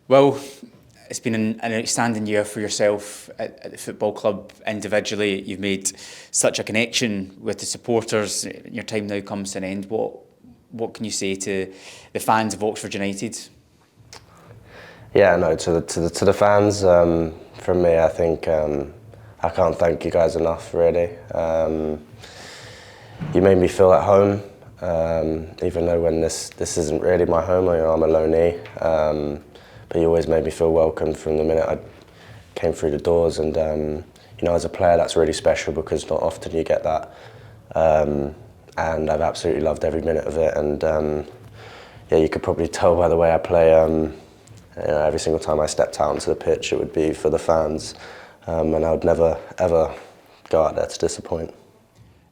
Well, it's been an outstanding year for yourself at the football club individually. You've made such a connection with the supporters. Your time now comes to an end. What can you say to the fans of Oxford United? Yeah, no, to the fans, from me, I think I can't thank you guys enough, really. You made me feel at home, even though when this isn't really my home, I'm a loney. But you always made me feel welcome from the minute I came through the doors. And as a player, that's really special because not often you get that. And I've absolutely loved every minute of it. And yeah, you could probably tell by the way I play. Every single time I stepped out onto the pitch, it would be for the fans, and I would never ever go out there to disappoint.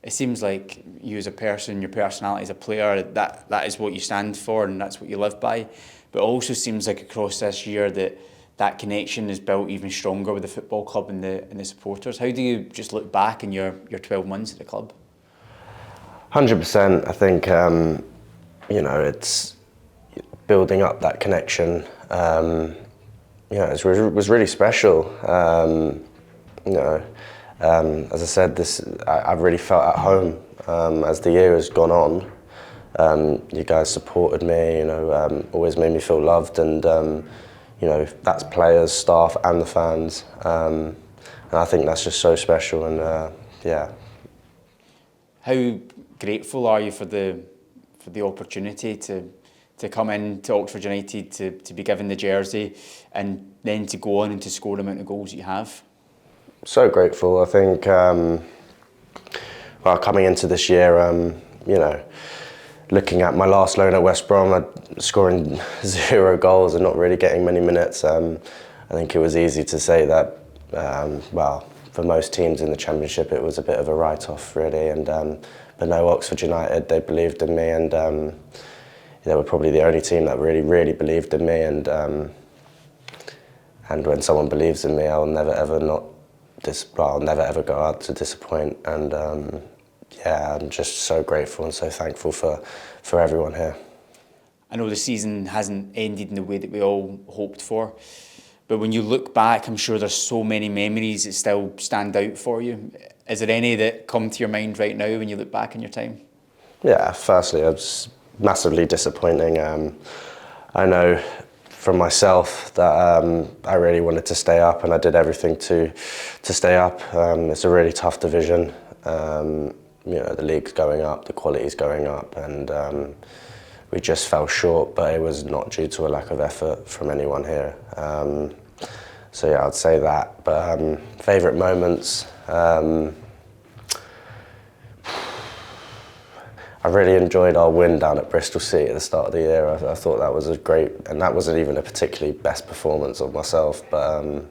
It seems like you as a person, your personality as a player, that is what you stand for and that's what you live by. But it also seems like across this year that connection is built even stronger with the football club and the supporters. How do you just look back in your 12 months at the club? 100%. I think it's building up that connection. It was really special. As I said, I've really felt at home as the year has gone on. You guys supported me, always made me feel loved, and that's players, staff, and the fans. And I think that's just so special. And yeah. How grateful are you for the opportunity to come into Oxford United, to be given the jersey and then to go on and to score the amount of goals that you have? So grateful. I think, coming into this year, looking at my last loan at West Brom, scoring 0 goals and not really getting many minutes, I think it was easy to say that, for most teams in the Championship, it was a bit of a write-off, really. But no, Oxford United, they believed in me, and they were probably the only team that really, really believed in me. And when someone believes in me, I'll never ever go out to disappoint. And I'm just so grateful and so thankful for everyone here. I know the season hasn't ended in the way that we all hoped for, but when you look back, I'm sure there's so many memories that still stand out for you. Is there any that come to your mind right now when you look back on your time? Yeah, firstly, it was massively disappointing. I know from myself that I really wanted to stay up, and I did everything to stay up. It's a really tough division. The league's going up, the quality's going up, and we just fell short, but it was not due to a lack of effort from anyone here. So yeah, I'd say that. But favourite moments, I really enjoyed our win down at Bristol City at the start of the year. I thought that was and that wasn't even a particularly best performance of myself, but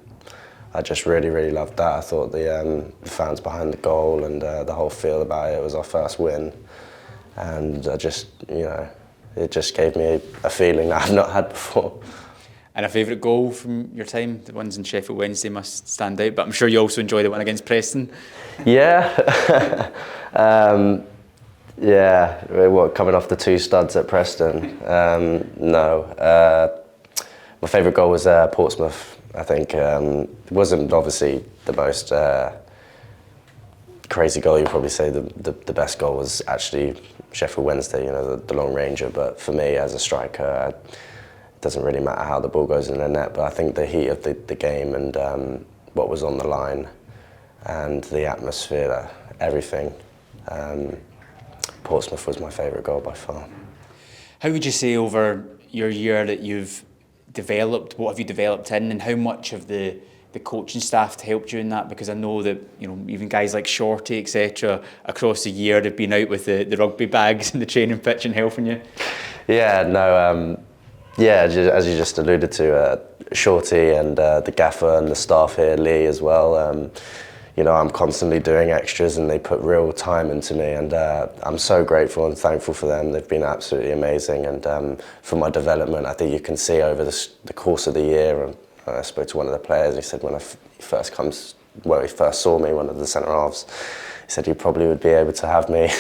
I just really, really loved that. I thought the fans behind the goal and the whole feel about it was our first win. And it just gave me a feeling that I've not had before. And a favourite goal from your time? The ones in Sheffield Wednesday must stand out, but I'm sure you also enjoy the one against Preston. Yeah. Coming off the 2 studs at Preston? No. My favourite goal was Portsmouth, I think. It wasn't obviously the most crazy goal. You'd probably say the best goal was actually Sheffield Wednesday, the long ranger. But for me, as a striker, it doesn't really matter how the ball goes in the net, but I think the heat of the game and what was on the line and the atmosphere, everything. Portsmouth was my favourite goal by far. How would you say over your year that you've developed, what have you developed in, and how much of the coaching staff helped you in that? Because I know that even guys like Shorty, etc., across the year they've been out with the rugby bags and the training pitch and helping you. Yeah, no, as you just alluded to, Shorty and the gaffer and the staff here, Lee as well. I'm constantly doing extras and they put real time into me, and I'm so grateful and thankful for them. They've been absolutely amazing, and for my development, I think you can see over the course of the year. And I spoke to one of the players. He said when he first saw me, one of the centre halves, he said he probably would be able to have me,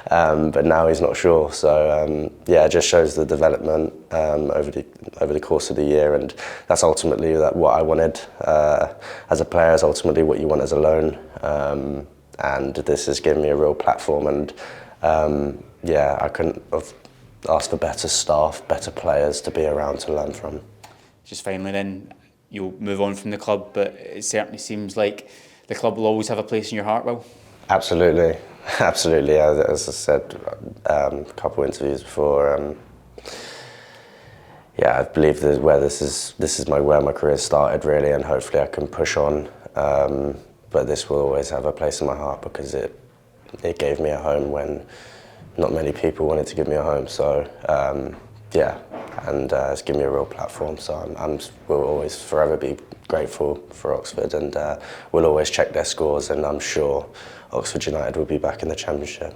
but now he's not sure. So yeah, it just shows the development over the course of the year, and that's ultimately what I wanted as a player. Is ultimately what you want as a loan, and this has given me a real platform. And yeah, I couldn't have asked for better staff, better players to be around to learn from. Just finally, then you'll move on from the club, but it certainly seems like the club will always have a place in your heart, Will. Absolutely, absolutely. As I said a couple of interviews before, yeah, I believe that where this is where my career started really, and hopefully I can push on. But this will always have a place in my heart because it gave me a home when not many people wanted to give me a home. So yeah, and it's given me a real platform. So will always forever be grateful for Oxford, and we'll always check their scores, and I'm sure Oxford United will be back in the Championship.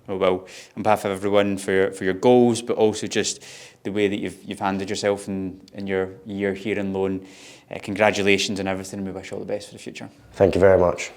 Oh, well, on behalf of everyone, for your goals, but also just the way that you've handled yourself in your year here in loan, congratulations on everything, and we wish you all the best for the future. Thank you very much.